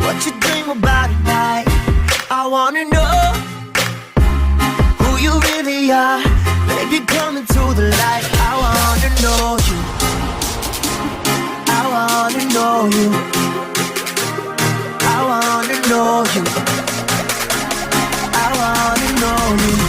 what you dream about at night. I wanna know who you really are. Baby, come into the light. I wanna know you. I wanna know you. I wanna know you. I wanna know you.